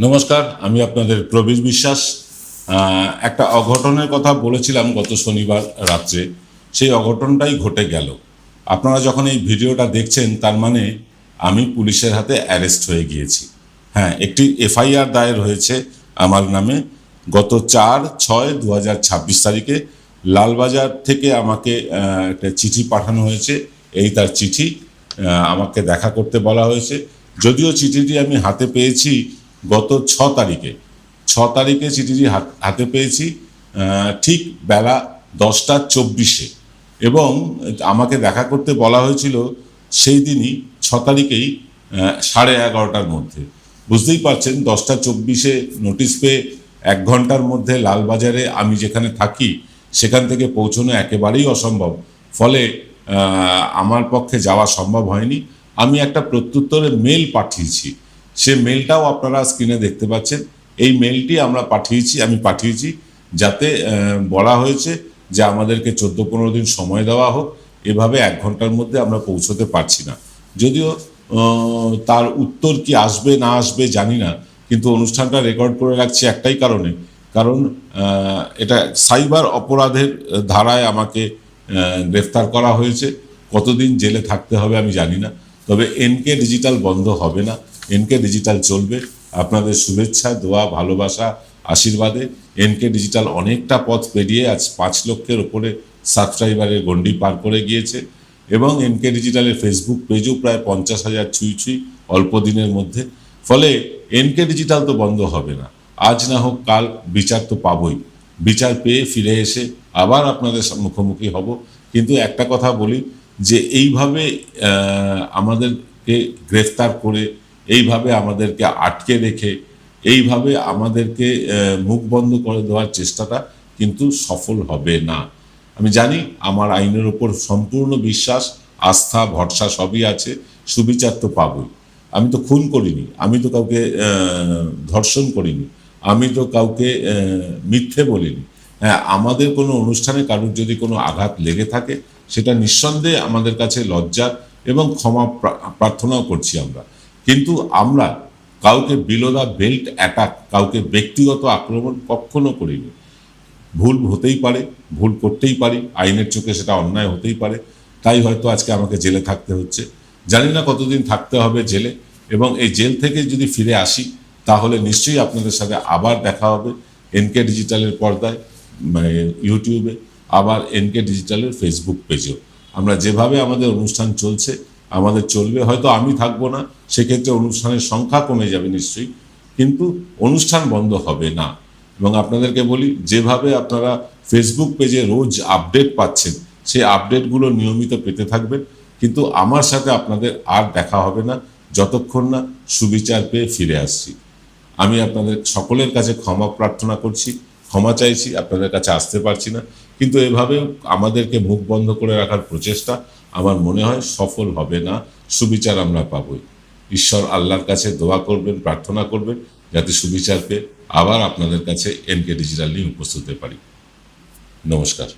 নমস্কার, আমি আপনাদের প্রবীর বিশ্বাস। একটা অঘটনের কথা বলেছিলাম গত শনিবার রাত্রে, সেই অঘটনটাই ঘটে গেল। আপনারা যখন এই ভিডিওটা দেখছেন তার মানে আমি পুলিশের হাতে অ্যারেস্ট হয়ে গিয়েছি। হ্যাঁ, একটি এফআইআর দায়ের হয়েছে আমার নামে গত 4/6/2026 তারিখে। লালবাজার থেকে আমাকে একটা চিঠি পাঠানো হয়েছে, এই তার চিঠি। আমাকে দেখা করতে বলা হয়েছে, যদিও চিঠিটি আমি হাতে পেয়েছি গত 6 তারিখে চিঠিটি হাতে পেয়েছি ঠিক বেলা 10টা 24-এ, এবং আমাকে দেখা করতে বলা হয়েছিল সেই দিনই 6 তারিখেই 11:30টার মধ্যে। বুঝতেই পারছেন 10টা 24-এ নোটিশ পেয়ে 1 ঘন্টার মধ্যে লালবাজারে আমি যেখানে থাকি সেখান থেকে পৌঁছানো একেবারেই অসম্ভব। ফলে আমার পক্ষে যাওয়া সম্ভব হয়নি। আমি একটা প্রত্যুত্তরে মেল পাঠিয়েছি, সে মেলটাও আপনারা স্ক্রিনে দেখতে পাচ্ছেন। এই মেলটি আমি পাঠিয়েছি যাতে বলা হয়েছে যে আমাদেরকে 14-15 দিন সময় দেওয়া হোক, এভাবে 1 ঘন্টার মধ্যে আমরা পৌঁছতে পারছি না। যদিও তার উত্তর কি আসবে না আসবে জানি না, কিন্তু অনুষ্ঠানটা রেকর্ড করে রাখছি একটাই কারণ এটা সাইবার অপরাধের ধারায় আমাকে গ্রেফতার করা হয়েছে। কতদিন জেলে থাকতে হবে আমি জানি না, তবে এনকে ডিজিটাল বন্ধ হবে না, এনকে ডিজিটাল চলবে। আপনাদের শুভেচ্ছা, দোয়া, ভালোবাসা, আশীর্বাদে এনকে ডিজিটাল অনেকটা পথ পেরিয়ে আজ 5 লক্ষের ওপরে সাবস্ক্রাইবারের গণ্ডি পার করে গিয়েছে, এবং এনকে ডিজিটালের ফেসবুক পেজও প্রায় 50,000 ছুঁই অল্প দিনের মধ্যে। ফলে এনকে ডিজিটাল তো বন্ধ হবে না, আজ না হোক কাল বিচার তো পাবই। বিচার পেয়ে ফিরে এসে আবার আপনাদের মুখোমুখি হব। কিন্তু একটা কথা বলি, যে এইভাবে আমাদেরকে গ্রেফতার করে, এইভাবে আমাদেরকে আটকে রেখে, এইভাবে আমাদেরকে মুখ বন্ধ করে দেওয়ার চেষ্টাটা কিন্তু সফল হবে না। আমি জানি আমার আইনের ওপর সম্পূর্ণ বিশ্বাস, আস্থা, ভরসা সবই আছে, সুবিচার তো পাবই। আমি তো খুন করিনি, আমি তো কাউকে ধর্ষণ করিনি, আমি তো কাউকে মিথ্যে বলিনি। হ্যাঁ, আমাদের কোনো অনুষ্ঠানে কারোর যদি কোনো আঘাত লেগে থাকে সেটা নিঃসন্দেহে আমাদের কাছে লজ্জার, এবং ক্ষমা প্রার্থনাও করছি আমরা। কিন্তু আমরা কাউকে বিলো দ্য বেল্ট অ্যাটাক, কাউকে ব্যক্তিগত আক্রমণ কখনো করিনি। ভুল হতেই পারে, ভুল করতেই পারি, আইনের চোখে সেটা অন্যায় হতেই পারে, তাই হয়তো আজকে আমাকে জেলে থাকতে হচ্ছে। জানি না কতদিন থাকতে হবে জেলে, এবং এই জেল থেকে যদি ফিরে আসি তাহলে নিশ্চয়ই আপনাদের সাথে আবার দেখা হবে এনকে ডিজিটালের পর্দায়, মানে ইউটিউবে, আবার এনকে ডিজিটালের ফেসবুক পেজেও। আমরা যেভাবে আমাদের অনুষ্ঠান চলছে আমাদের চলবে, হয়তো আমি থাকবো না, সেক্ষেত্রে অনুষ্ঠানের সংখ্যা কমে যাবে নিশ্চয়ই, কিন্তু অনুষ্ঠান বন্ধ হবে না। এবং আপনাদেরকে বলি, যেভাবে আপনারা ফেসবুক পেজে রোজ আপডেট পাচ্ছেন, সেই আপডেটগুলো নিয়মিত পেতে থাকবেন। কিন্তু আমার সাথে আপনাদের আর দেখা হবে না যতক্ষণ না সুবিচার পেয়ে ফিরে আসছি। আমি আপনাদের সকলের কাছে ক্ষমা প্রার্থনা করছি, ক্ষমা চাইছি, আপনাদের কাছে আসতে পারছি না। কিন্তু এভাবে আমাদেরকে মুখ বন্ধ করে রাখার প্রচেষ্টা আমার মনে হয় সফল হবে না, সুবিচার আমরা পাবই। ঈশ্বর আল্লাহর কাছে দোয়া করবেন, প্রার্থনা করবেন যাতে সুবিচার পেয়ে আবার আপনাদের কাছে এনকে ডিজিটাল নিয়ে উপস্থিত হতে পারি। নমস্কার।